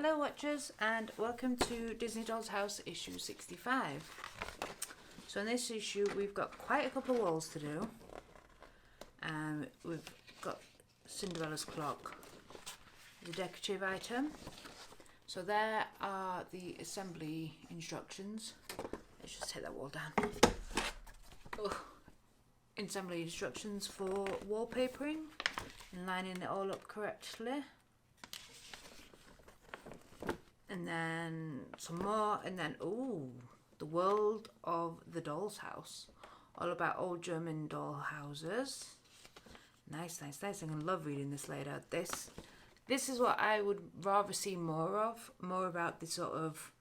Hello watchers, and welcome to Disney Doll's House issue 65. So in this issue we've got quite a couple of walls to do. We've got Cinderella's clock, the decorative item. So there are the assembly instructions. Let's just take that wall down. Assembly instructions for wallpapering and lining it all up correctly. And then some more, and then, the world of the doll's house. All about old German doll houses. Nice. I'm going to love reading this later. This is what I would rather see more of. More about the sort of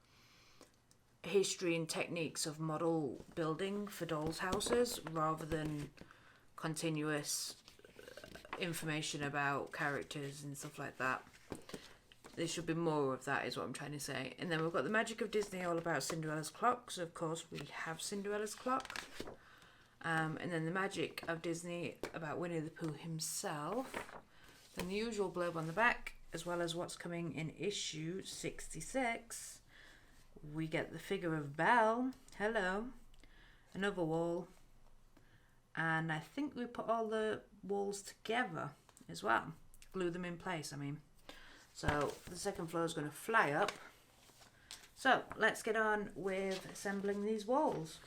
history and techniques of model building for dolls houses, rather than continuous information about characters and stuff like that. There should be more of that, is what I'm trying to say. And then we've got the magic of Disney, all about Cinderella's clock. So of course we have Cinderella's clock. And then the magic of Disney about Winnie the Pooh himself. Then the usual blurb on the back, as well as what's coming in issue 66. We get the figure of Belle. Hello. Another wall. And I think we put all the walls together as well. Glue them in place, I mean. So the second floor is going to fly up. So let's get on with assembling these walls.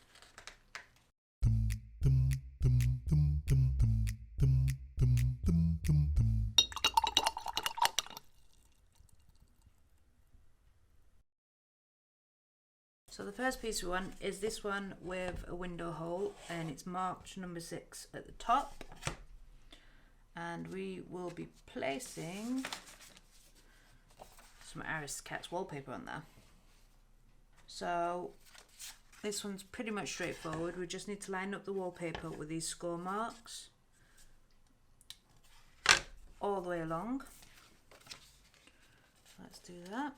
So the first piece we want is this one with a window hole, and it's marked number 6 at the top. And we will be placing some Aristocats wallpaper on there. So this one's pretty much straightforward. We just need to line up the wallpaper with these score marks all the way along. Let's do that.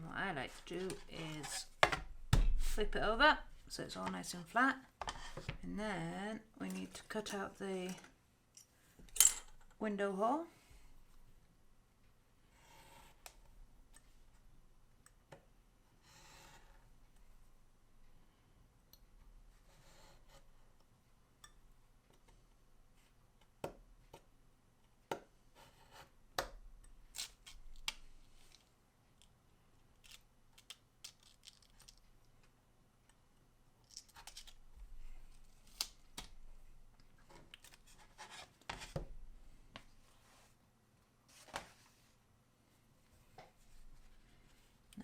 What I like to do is flip it over so it's all nice and flat, and then we need to cut out the window hole.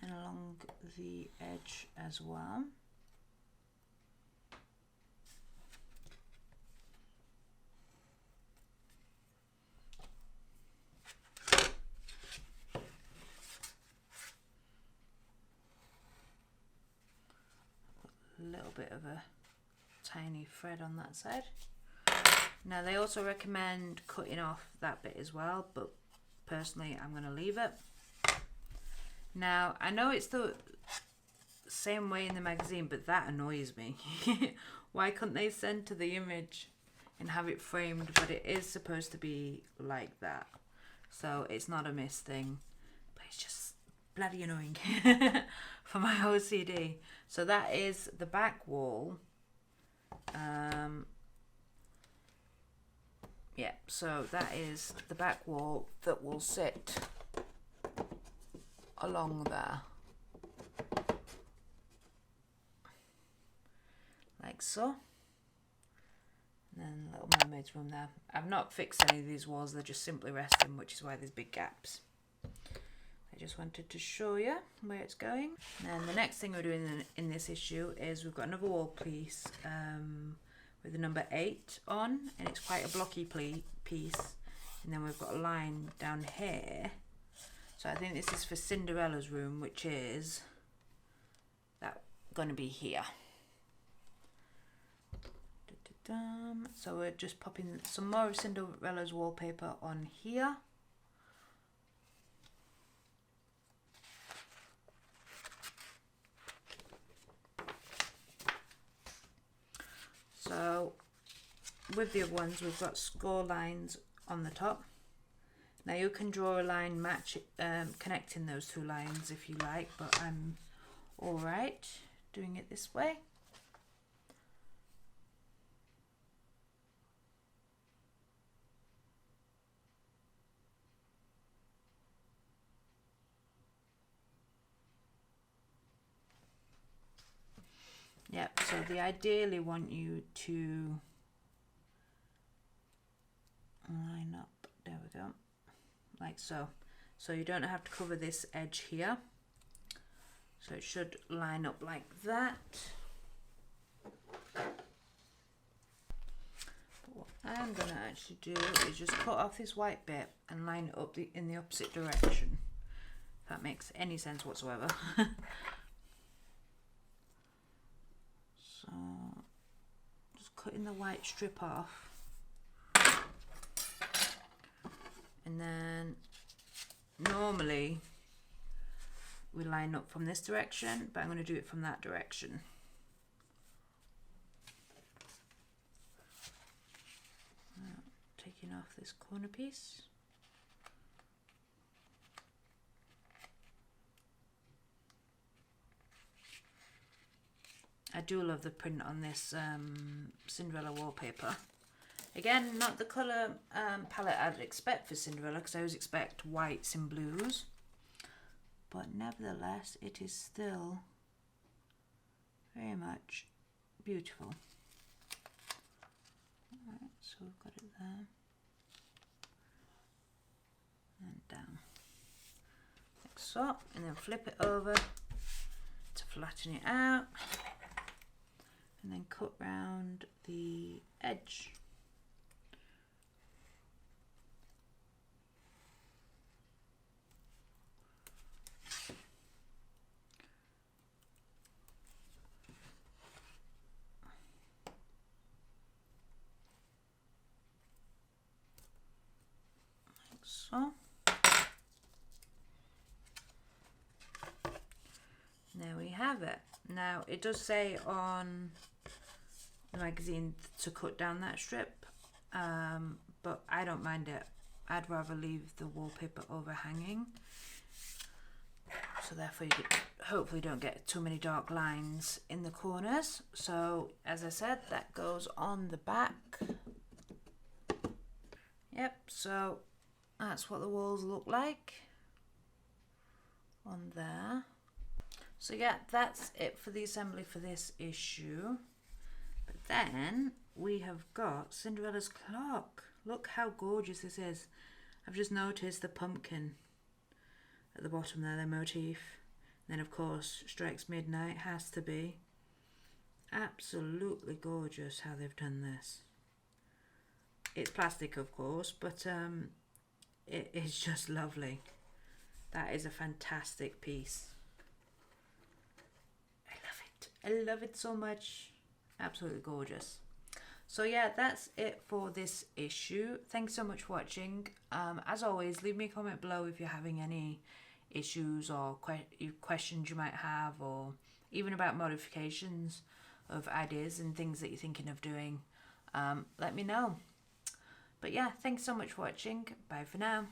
And along the edge as well. A little bit of a tiny thread on that side. Now they also recommend cutting off that bit as well, but personally I'm going to leave it. Now, I know it's the same way in the magazine, but that annoys me. Why couldn't they send to the image and have it framed? But it is supposed to be like that. So it's not a miss thing. But it's just bloody annoying for my OCD. So that is the back wall. Yeah, so that is the back wall that will sit along there, like so. And then Little Mermaid's room there. I've not fixed any of these walls, they're just simply resting, which is why there's big gaps. I just wanted to show you where it's going. And the next thing we're doing in this issue is we've got another wall piece with the number 8 on, and it's quite a blocky piece. And then we've got a line down here. So I think this is for Cinderella's room, which is that going to be here. So we're just popping some more of Cinderella's wallpaper on here. So with the other ones, we've got score lines on the top. Now you can draw a line connecting those two lines if you like, but I'm alright doing it this way. Yep, so they ideally want you to line up, there we go, like so. So you don't have to cover this edge here. So it should line up like that. But what I'm going to actually do is just cut off this white bit and line it up in the opposite direction. If that makes any sense whatsoever. So just cutting the white strip off. And then normally we line up from this direction, but I'm going to do it from that direction. Taking off this corner piece. I do love the print on this Cinderella wallpaper. Again, not the colour palette I'd expect for Cinderella, because I always expect whites and blues. But nevertheless, it is still very much beautiful. Alright, so we've got it there. And down. Like so. And then flip it over to flatten it out. And then cut round the edge. Like so. There we have it. Now it does say on the magazine to cut down that strip, but I don't mind it. I'd rather leave the wallpaper overhanging, so therefore you hopefully don't get too many dark lines in the corners. So as I said, that goes on the back. Yep, so that's what the walls look like on there. So yeah, that's it for the assembly for this issue. But then we have got Cinderella's clock. Look how gorgeous this is. I've just noticed the pumpkin at the bottom there, the motif. And then of course, strikes midnight, has to be. Absolutely gorgeous how they've done this. It's plastic of course, but it is just lovely. That is a fantastic piece. I love it so much. Absolutely gorgeous. So yeah, that's it for this issue. Thanks so much for watching. As always, leave me a comment below if you're having any issues or questions you might have, or even about modifications of ideas and things that you're thinking of doing. Let me know. But yeah, thanks so much for watching. Bye for now.